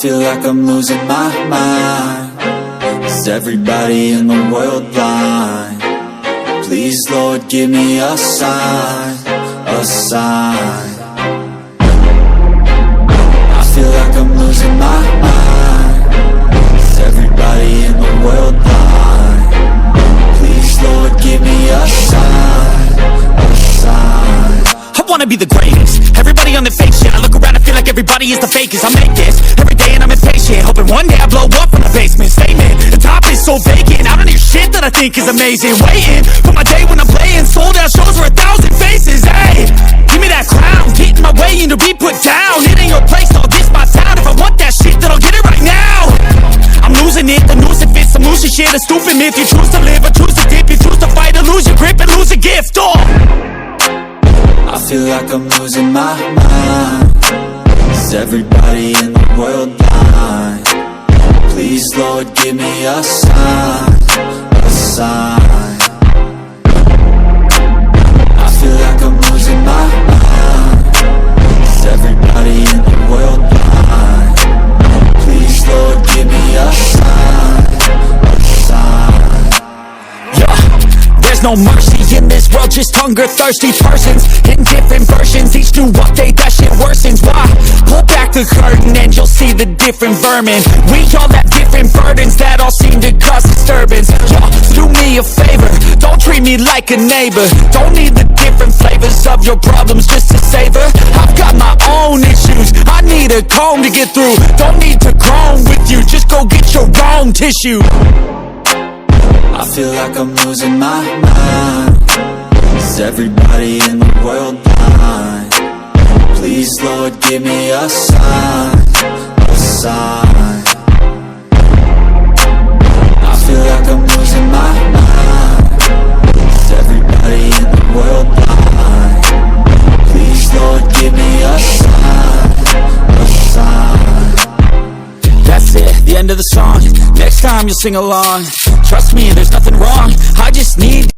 feel like I'm losing my mind. Is everybody in the world blind? Please, Lord, give me a sign, a sign. I feel like I'm losing my mind. Is everybody in the world blind? Please, Lord, give me a sign, a sign. I wanna be the greatest. Everybody on the fake shit. I look around and feel like everybody is the fakest. I make this every day and I'm impatient, hoping one day I blow up from the basement. Statement, the top is so vacant. I don't hear shit that I think is amazing. Waiting for my day when I'm playing sold out shows for 1,000 faces. Hey, give me that crown, get in my way and to be put down. It ain't your place, no, this my town. If I want that shit, then I'll get it right now. I'm losing it, the noose it fits. I'm losing shit, a stupid myth. You choose to live or choose to dip. You choose to fight or lose your grip and lose a gift. Oh, I feel like I'm losing my mind. Is everybody in the world blind? Please, Lord, give me a sign, a sign. I feel like I'm losing my mind. Is everybody in the world blind? Please, Lord, give me a sign, a sign. yeah. There's no mercy in this world, just hunger-thirsty persons in different versions. Each new update, that shit worsens. Why? Pull back the curtain and you'll see the different vermin. We all have different burdens that all seem to cause disturbance. Y'all, do me a favor, don't treat me like a neighbor. Don't need the different flavors of your problems just to savor. I've got my own issues, I need a comb to get through. Don't need to groan with you, just go get your own tissue. I feel like I'm losing my mind. Is everybody in the world blind? Please, Lord, give me a sign, a sign. I feel like I'm losing my mind. Is everybody in the world blind? Please, Lord, give me a sign, a sign. That's it, the end of the song. Next time you'll sing along. Trust me, there's nothing wrong. I just need